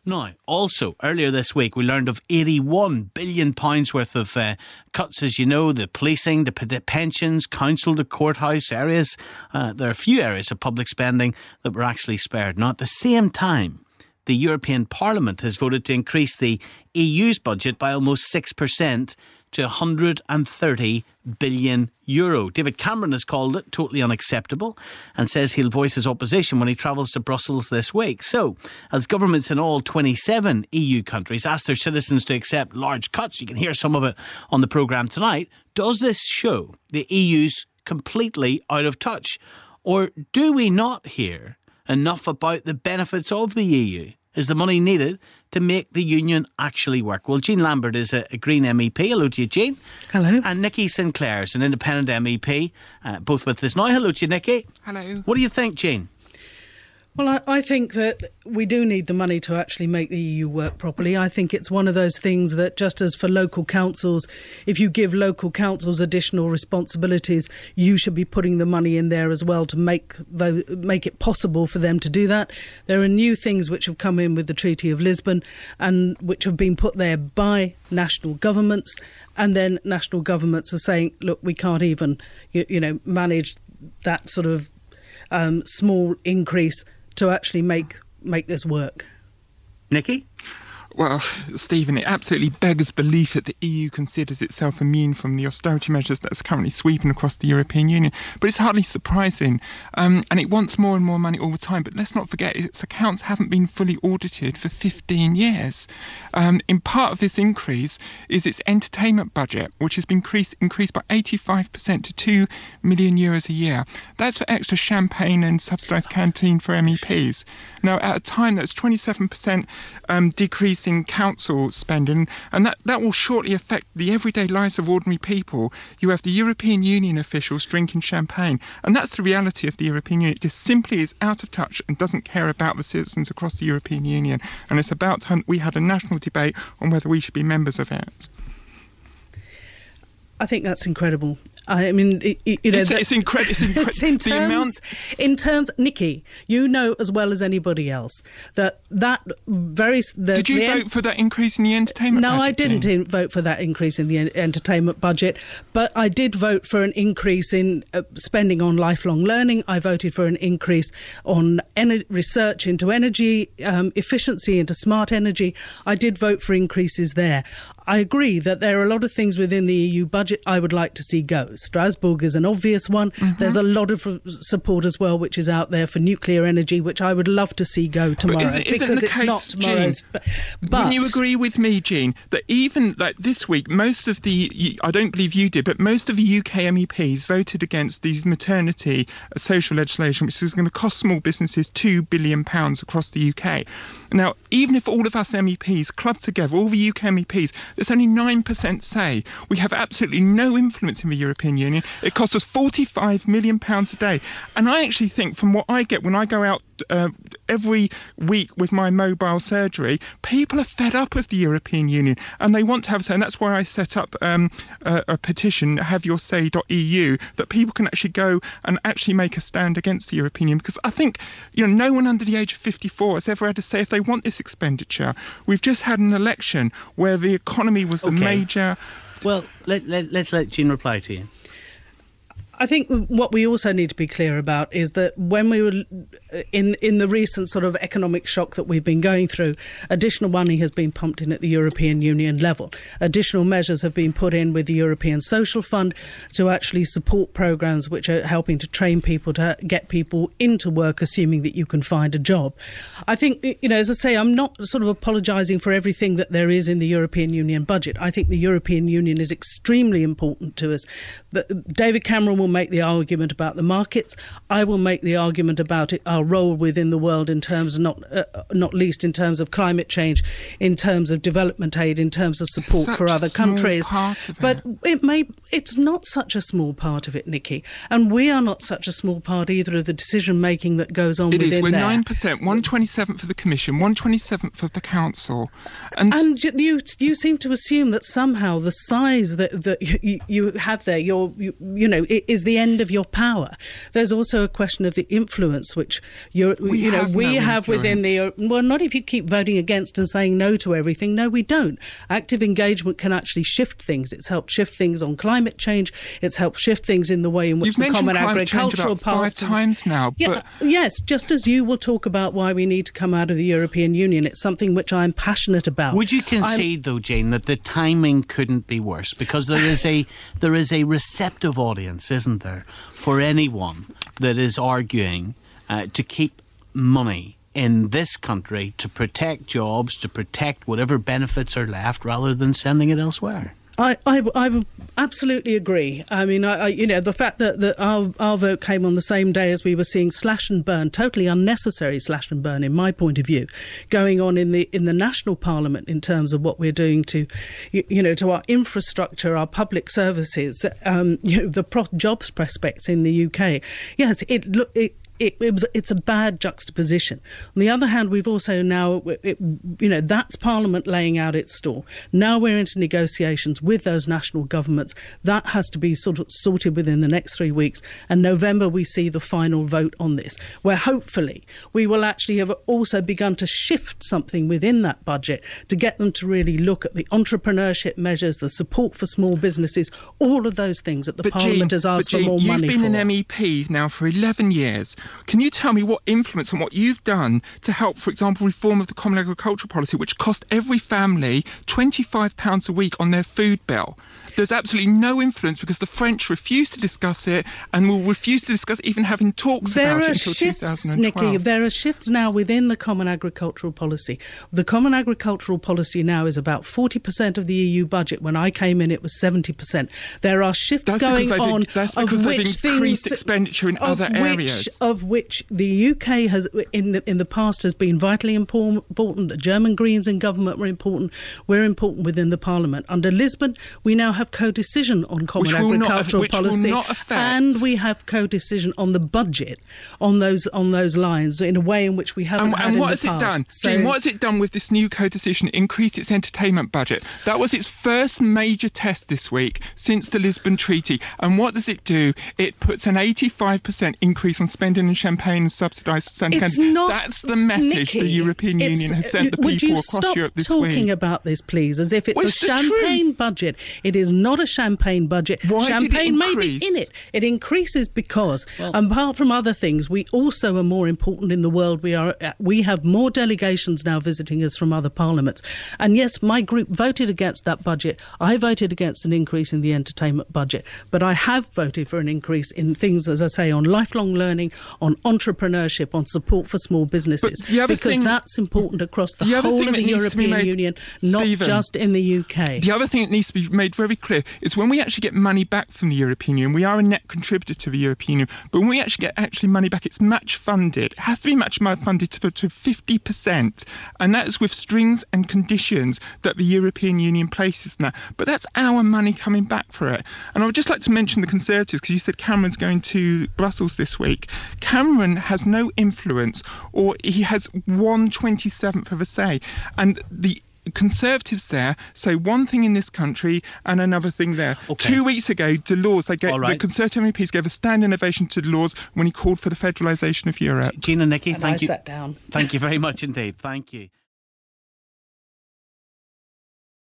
Now, also, earlier this week, we learned of £81 billion worth of cuts, as you know, the policing, the pensions, council to courthouse areas. There are a few areas of public spending that were actually spared. Now, at the same time, the European Parliament has voted to increase the EU's budget by almost 6% to €130 billion. David Cameron has called it totally unacceptable and says he'll voice his opposition when he travels to Brussels this week. So, as governments in all 27 EU countries ask their citizens to accept large cuts, you can hear some of it on the programme tonight, does this show the EU's completely out of touch? Or do we not hear enough about the benefits of the EU? Is the money needed to make the union actually work? Well, Jean Lambert is a Green MEP. Hello to you, Jean. Hello. And Nikki Sinclaire is an independent MEP, both with us now. Hello to you, Nikki. Hello. What do you think, Jean? Well, I think that we do need the money to actually make the EU work properly. I think it's one of those things that, just as for local councils, if you give local councils additional responsibilities, you should be putting the money in there as well to make it possible for them to do that. There are new things which have come in with the Treaty of Lisbon and which have been put there by national governments, and then national governments are saying, look, we can't even manage that sort of small increase to actually make this work. Nikki? Well, Stephen, it absolutely beggars belief that the EU considers itself immune from the austerity measures that's currently sweeping across the European Union. But it's hardly surprising. And it wants more and more money all the time. But let's not forget, its accounts haven't been fully audited for 15 years. In part of this increase is its entertainment budget, which has been increased by 85% to €2 million a year. That's for extra champagne and subsidised canteen for MEPs. Now, at a time that's 27% decrease in council spending, and that will shortly affect the everyday lives of ordinary people. You have the European Union officials drinking champagne, and that's the reality of the European Union. It just simply is out of touch and doesn't care about the citizens across the European Union, and it's about time we had a national debate on whether we should be members of it. I think that's incredible. I mean, it's incredible. In terms, Nikki, you know as well as anybody else that very. Did you vote for that increase in the entertainment budget? No, I didn't vote for that increase in the entertainment budget, but I did vote for an increase in spending on lifelong learning. I voted for an increase on research into energy efficiency, into smart energy. I did vote for increases there. I agree that there are a lot of things within the EU budget I would like to see go. Strasbourg is an obvious one. Mm-hmm. There's a lot of support as well, which is out there for nuclear energy, which I would love to see go tomorrow, because it's not tomorrow's. But wouldn't you agree with me, Jean, that even like this week, most of the, I don't believe you did, but most of the UK MEPs voted against these maternity social legislation, which is going to cost small businesses £2 billion across the UK. Now, even if all of us MEPs club together, all the UK MEPs, there's only 9% say. We have absolutely no influence in the European Union. It costs us £45 million a day. And I actually think, from what I get when I go out every week with my mobile surgery, people are fed up with the European Union and they want to have a say. And that's why I set up a petition, haveyoursay.eu, that people can actually go and actually make a stand against the European Union. Because I think no one under the age of 54 has ever had to say if they want this expenditure. We've just had an election where the economy was the major... Well, let's let Jean reply to you. I think what we also need to be clear about is that when we were in the recent sort of economic shock that we've been going through, additional money has been pumped in at the European Union level. Additional measures have been put in with the European Social Fund to actually support programmes which are helping to train people, to get people into work, assuming that you can find a job. I think, as I say, I'm not sort of apologising for everything that there is in the European Union budget. I think the European Union is extremely important to us. But David Cameron will make the argument about the markets. I will make the argument about our role within the world in terms of not least in terms of climate change, in terms of development aid, in terms of support for other countries. But it's not such a small part of it, Nikki. And we are not such a small part either of the decision making that goes on within there. It is. We're 9%, 127 for the Commission, 127 for the Council. And you seem to assume that somehow the size that you have there, is the end of your power. There's also a question of the influence which we have within the... Well, not if you keep voting against and saying no to everything. No, we don't. Active engagement can actually shift things. It's helped shift things on climate change. It's helped shift things in the way in which the Common Agricultural Policy... 5 times now. Yes, just as you will talk about why we need to come out of the European Union. It's something which I'm passionate about. Would you concede, though, Jane, that the timing couldn't be worse? Because there is a receptive audience, isn't there, for anyone that is arguing to keep money in this country to protect jobs, to protect whatever benefits are left, rather than sending it elsewhere. I would absolutely agree. I mean, the fact that our vote came on the same day as we were seeing slash and burn, totally unnecessary slash and burn, in my point of view, going on in the national parliament in terms of what we're doing to our infrastructure, our public services, the jobs prospects in the UK. Yes, it's a bad juxtaposition. On the other hand, we've also now, that's Parliament laying out its stall. Now we're into negotiations with those national governments. That has to be sort of sorted within the next 3 weeks. And November, we see the final vote on this, where hopefully we will actually have also begun to shift something within that budget to get them to really look at the entrepreneurship measures, the support for small businesses, all of those things that Parliament has asked for more money for. You've been an MEP now for 11 years. Can you tell me what influence and what you've done to help, for example, reform of the Common Agricultural Policy, which cost every family £25 a week on their food bill? There's absolutely no influence because the French refuse to discuss it and will refuse to discuss even having talks about it until 2012. Nikki, there are shifts now within the Common Agricultural Policy. The Common Agricultural Policy now is about 40% of the EU budget. When I came in, it was 70%. There are shifts going on. That's because they've increased expenditure in other areas. Of which the UK has, in the past, has been vitally important. The German Greens in government were important. We're important within the Parliament. Under Lisbon, we now have co-decision on Common Agricultural Policy, and we have co-decision on the budget on those lines in a way in which we haven't had in the past. And what has it done? Jane, what has it done with this new co-decision? Increased its entertainment budget. That was its first major test this week since the Lisbon Treaty. And what does it do? It puts an 85% increase on spending in champagne and subsidised candy. That's the message, Nikki, the European Union has sent the people across Europe this week. Would you stop talking about this, please, as if it's a champagne budget? It is not a champagne budget. Why champagne did it may be in it. It increases because, apart from other things, we also are more important in the world. We have more delegations now visiting us from other parliaments. And yes, my group voted against that budget. I voted against an increase in the entertainment budget. But I have voted for an increase in things, as I say, on lifelong learning, on entrepreneurship, on support for small businesses, because that's important across the whole of the European Union, not just in the UK. The other thing that needs to be made very clear is when we actually get money back from the European Union, we are a net contributor to the European Union, but when we actually get money back, it's match funded. It has to be match funded to 50%, and that is with strings and conditions that the European Union places now. But that's our money coming back for it. And I would just like to mention the Conservatives, because you said Cameron's going to Brussels this week. Cameron has no influence, or he has 1/27th of a say, and the Conservatives there say one thing in this country and another thing there. Okay. 2 weeks ago, Delors, the Conservative MPs gave a standing ovation to Delors when he called for the federalisation of Europe. Jean and Nikki, thank you. I sat down. Thank you very much indeed. Thank you.